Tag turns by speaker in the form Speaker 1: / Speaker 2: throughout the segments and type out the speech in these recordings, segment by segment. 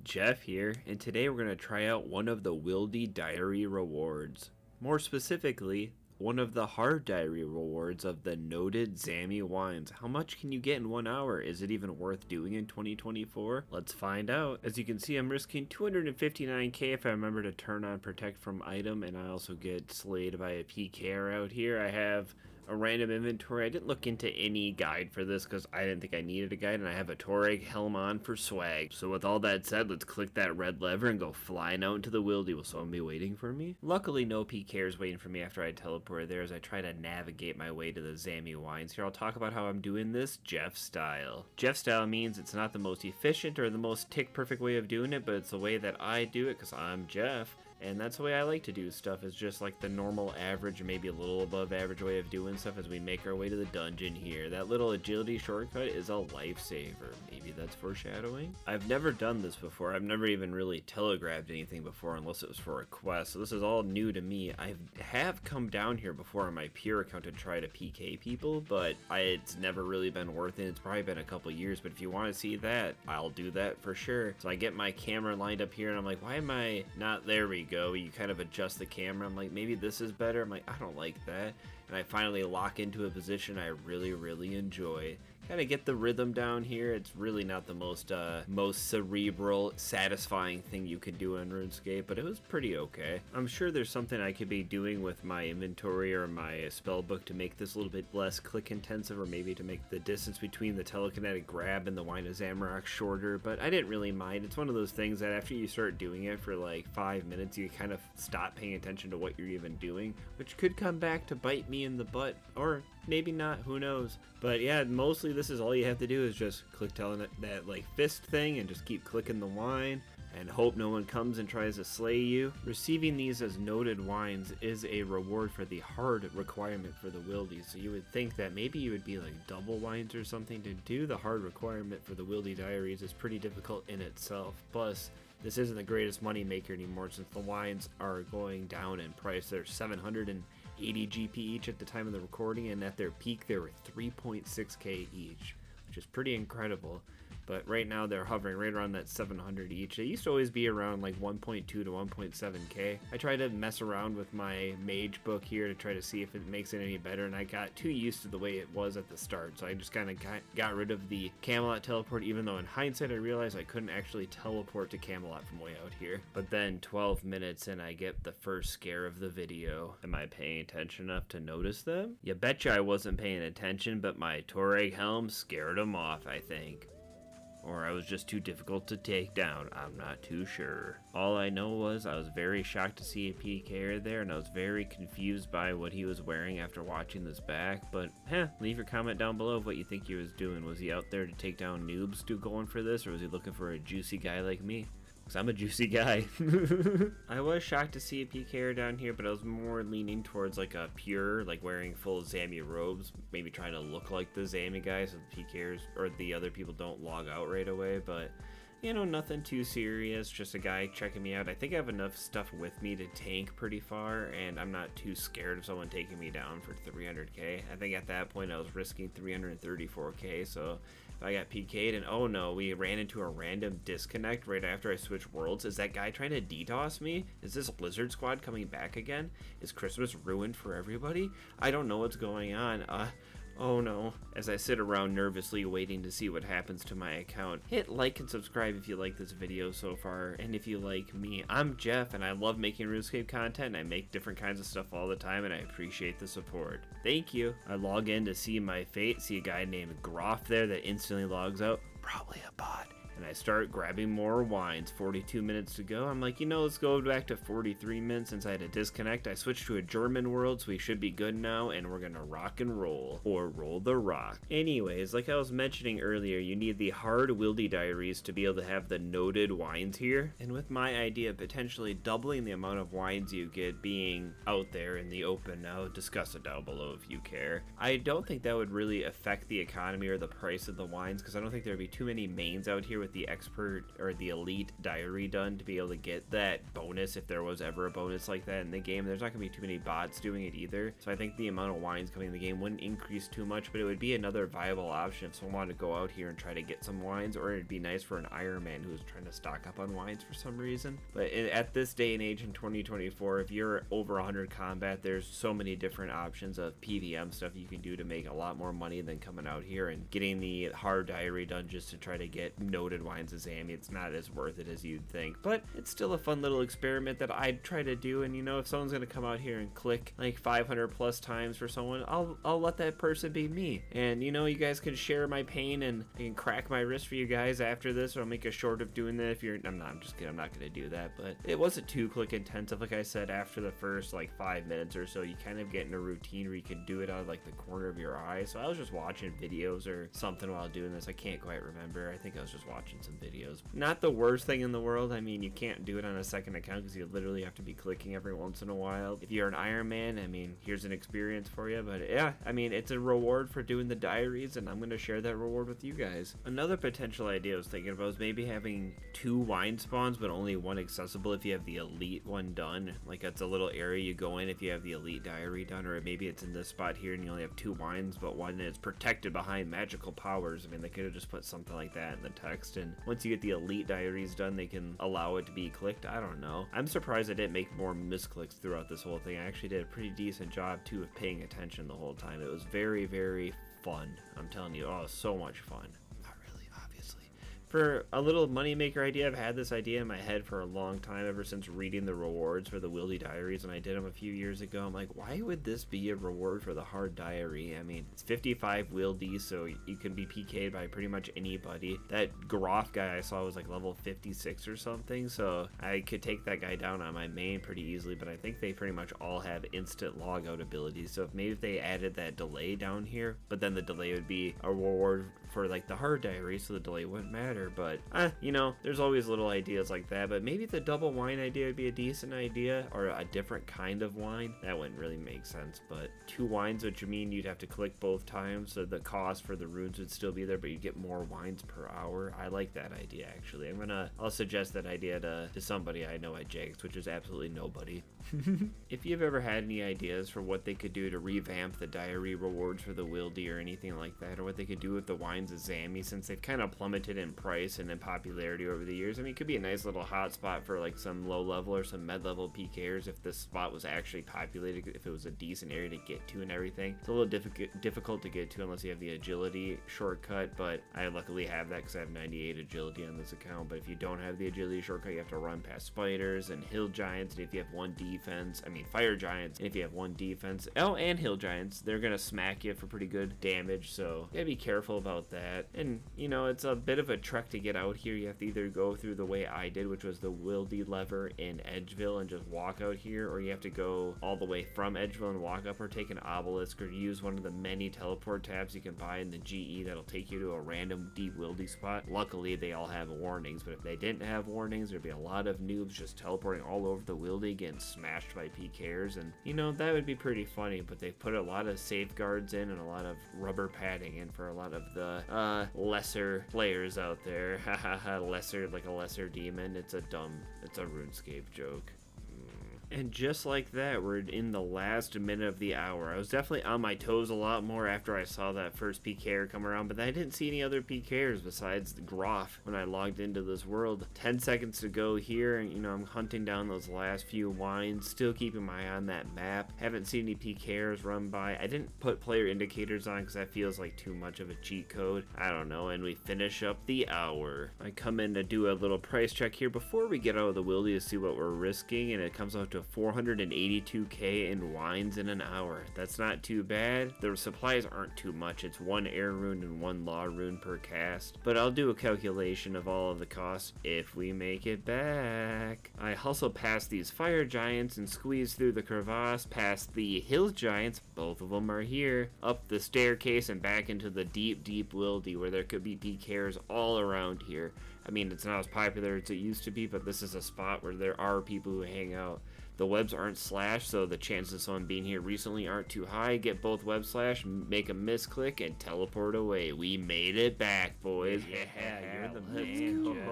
Speaker 1: Jeff here, and today we're going to try out one of the Wildy Diary rewards. More specifically, one of the hard diary rewards of the noted Zammy wines. How much can you get in 1 hour? Is it even worth doing in 2024? Let's find out. As you can see, I'm risking 259k if I remember to turn on protect from item, and I also get slayed by a PKer out here. I have a random inventory. I didn't look into any guide for this because I didn't think I needed a guide, and I have a Toreg helm on for swag. So with all that said, let's click that red lever and go flying out into the Wildy. Will someone be waiting for me? Luckily, no PKers waiting for me after I teleported there as I try to navigate my way to the Zammy wines. Here, I'll talk about how I'm doing this Jeff style. Jeff style means it's not the most efficient or the most tick-perfect way of doing it, but it's the way that I do it because I'm Jeff. And that's the way I like to do stuff, is just like the normal average, maybe a little above average way of doing stuff as we make our way to the dungeon here. That little agility shortcut is a lifesaver. Maybe that's foreshadowing? I've never done this before. I've never even really telegrabbed anything before unless it was for a quest. So this is all new to me. I have come down here before on my pure account to try to PK people, but it's never really been worth it. It's probably been a couple years, but if you want to see that, I'll do that for sure. So I get my camera lined up here and I'm like, why am I not? There we go. You kind of adjust the camera. I'm like, maybe this is better. I'm like, I don't like that. And I finally lock into a position I really enjoy. Kind of get the rhythm down here. It's really not the most cerebral, satisfying thing you can do in RuneScape, but it was pretty okay. I'm sure there's something I could be doing with my inventory or my spell book to make this a little bit less click intensive, or maybe to make the distance between the telekinetic grab and the Wine of Zamorak shorter, but I didn't really mind. It's one of those things that after you start doing it for like 5 minutes, you kind of stop paying attention to what you're even doing, which could come back to bite me in the butt, or maybe not, who knows. But yeah, mostly this is all you have to do is just click telling it that like fist thing and just keep clicking the wine and hope no one comes and tries to slay you. Receiving these as noted wines is a reward for the hard requirement for the Wildy, so you would think that maybe you would be like double wines or something. To do the hard requirement for the Wildy Diaries is pretty difficult in itself. Plus, this isn't the greatest money maker anymore since the wines are going down in price. They're 780 GP each at the time of the recording, and at their peak they were 3.6k each, which is pretty incredible. But right now they're hovering right around that 700 each. They used to always be around like 1.2 to 1.7k. I tried to mess around with my mage book here to try to see if it makes it any better, and I got too used to the way it was at the start, so I just kind of got rid of the Camelot teleport, even though in hindsight I realized I couldn't actually teleport to Camelot from way out here. But then 12 minutes and I get the first scare of the video. Am I paying attention enough to notice them? You betcha I wasn't paying attention, but my Toreg helm scared them off, I think. Or I was just too difficult to take down, I'm not too sure. All I know was I was very shocked to see a PKer there, and I was very confused by what he was wearing after watching this back, but leave your comment down below of what you think he was doing. Was he out there to take down noobs going for this, or was he looking for a juicy guy like me? Because I'm a juicy guy. I was shocked to see a PKer down here, but I was more leaning towards like a pure, like wearing full Zammy robes, maybe trying to look like the Zammy guy so the PKers or the other people don't log out right away. But you know, nothing too serious, just a guy checking me out. I think I have enough stuff with me to tank pretty far, and I'm not too scared of someone taking me down for 300k. I think at that point I was risking 334k, so if I got PK'd and oh no, we ran into a random disconnect right after I switched worlds. Is that guy trying to DDoS me? Is this Blizzard Squad coming back again? Is Christmas ruined for everybody? I don't know what's going on. Oh no. As I sit around nervously waiting to see what happens to my account, hit like and subscribe if you like this video so far, and if you like me. I'm Jeff, and I love making RuneScape content, and I make different kinds of stuff all the time, and I appreciate the support. Thank you. I log in to see my fate, see a guy named Groff there that instantly logs out. Probably a bot. And I start grabbing more wines. 42 minutes to go. I'm like, you know, let's go back to 43 minutes since I had to disconnect. I switched to a German world, so we should be good now, and we're gonna rock and roll. Or roll the rock. Anyways, like I was mentioning earlier, you need the hard Wildy Diaries to be able to have the noted wines here. And with my idea of potentially doubling the amount of wines you get being out there in the open, I'll discuss it down below if you care. I don't think that would really affect the economy or the price of the wines, because I don't think there would be too many mains out here with with the expert or the elite diary done to be able to get that bonus if there was ever a bonus like that in the game. There's not going to be too many bots doing it either, so I think the amount of wines coming in the game wouldn't increase too much, but it would be another viable option if someone wanted to go out here and try to get some wines, or it'd be nice for an Iron Man who's trying to stock up on wines for some reason. But at this day and age in 2024, if you're over 100 combat, there's so many different options of PVM stuff you can do to make a lot more money than coming out here and getting the hard diary done just to try to get noted wines of Zammy. It's not as worth it as you'd think, but it's still a fun little experiment that I'd try to do. And you know, if someone's gonna come out here and click like 500 plus times for someone, I'll let that person be me. And you know, you guys can share my pain, and I can crack my wrist for you guys after this, or I'll make a short of doing that if you're I'm just kidding, I'm not gonna do that. But it wasn't too click intensive. Like I said, after the first like 5 minutes or so, you kind of get in a routine where you can do it out of like the corner of your eye. So I was just watching videos or something while doing this. I can't quite remember. I think I was just watching some videos. Not the worst thing in the world. I mean, you can't do it on a second account because you literally have to be clicking every once in a while. If you're an Iron Man, I mean, here's an experience for you. But yeah, I mean, it's a reward for doing the diaries, and I'm going to share that reward with you guys. Another potential idea I was thinking about is maybe having 2 wine spawns, but only 1 accessible if you have the elite one done. Like, that's a little area you go in if you have the elite diary done, or maybe it's in this spot here and you only have 2 wines, but one is protected behind magical powers. I mean, they could have just put something like that in the text, and once you get the elite diaries done, they can allow it to be clicked. I don't know. I'm surprised I didn't make more misclicks throughout this whole thing. I actually did a pretty decent job too of paying attention the whole time. It was very, very fun. I'm telling you, oh, so much fun. Not really, obviously. For a little moneymaker idea, I've had this idea in my head for a long time, ever since reading the rewards for the Wildy Diaries, and I did them a few years ago. I'm like, why would this be a reward for the hard diary? I mean, it's 55 Wildy, so you can be PK'd by pretty much anybody. That Groff guy I saw was like level 56 or something, so I could take that guy down on my main pretty easily, but I think they pretty much all have instant logout abilities. So if they added that delay down here, but then the delay would be a reward for like the hard diary, so the delay wouldn't matter. But you know, there's always little ideas like that. But maybe the double wine idea would be a decent idea, or a different kind of wine. That wouldn't really make sense. But 2 wines, which would mean you'd have to click both times, so the cost for the runes would still be there, but you'd get more wines per hour. I like that idea, actually. I'll suggest that idea to somebody I know at Jags, which is absolutely nobody. If you've ever had any ideas for what they could do to revamp the diary rewards for the Wildy or anything like that, or what they could do with the wines of Zammy, since they've kind of plummeted in price and in popularity over the years. I mean, it could be a nice little hot spot for like some low level or some mid level PKers if this spot was actually populated, if it was a decent area to get to and everything. It's a little difficult to get to unless you have the agility shortcut, but I luckily have that because I have 98 agility on this account. But if you don't have the agility shortcut, you have to run past spiders and hill giants, and if you have 1 defense, I mean fire giants, and if you have 1 defense, and hill giants, they're gonna smack you for pretty good damage, so you gotta be careful about that. And you know, it's a bit of a trek to get out here. You have to either go through the way I did, which was the Wildy lever in Edgeville and just walk out here, or you have to go all the way from Edgeville and walk up, or take an obelisk, or use one of the many teleport tabs you can buy in the GE that'll take you to a random deep Wildy spot. Luckily they all have warnings, but if they didn't have warnings, there'd be a lot of noobs just teleporting all over the Wildy getting smashed by PKers, and you know, that would be pretty funny. But they've put a lot of safeguards in and a lot of rubber padding in for a lot of the lesser players out there. Hahaha, lesser, like a lesser demon. It's a RuneScape joke. And just like that, we're in the last minute of the hour. I was definitely on my toes a lot more after I saw that first PKer come around, but I didn't see any other PKers besides the Groff when I logged into this world. 10 seconds to go here, and you know, I'm hunting down those last few wines, still keeping my eye on that map. Haven't seen any PKers run by. I didn't put player indicators on because that feels like too much of a cheat code. I don't know, and we finish up the hour. I come in to do a little price check here before we get out of the Wildy to see what we're risking, and it comes out to 482k in wines in an hour. That's not too bad. The supplies aren't too much. It's 1 air rune and 1 law rune per cast, but I'll do a calculation of all of the costs if we make it back. I also passed these fire giants and squeezed through the crevasse past the hill giants, both of them are here, up the staircase and back into the deep Wildy where there could be PKers all around here. I mean, it's not as popular as it used to be, but this is a spot where there are people who hang out. The webs aren't slashed, so the chances of someone being here recently aren't too high. Get both webs slashed, make a misclick, and teleport away. We made it back, boys.
Speaker 2: Yeah, you're the man, Jeff.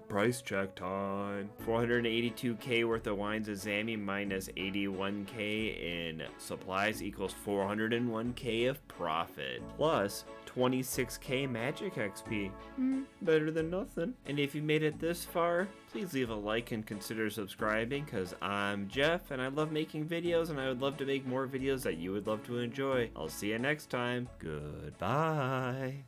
Speaker 1: Price check time. 482k worth of wines of Zami minus 81k in supplies equals 401k of profit. Plus 26k magic XP. Better than nothing. And if you made it this far, please leave a like and consider subscribing, because I'm Jeff and I love making videos, and I would love to make more videos that you would love to enjoy. I'll see you next time. Goodbye.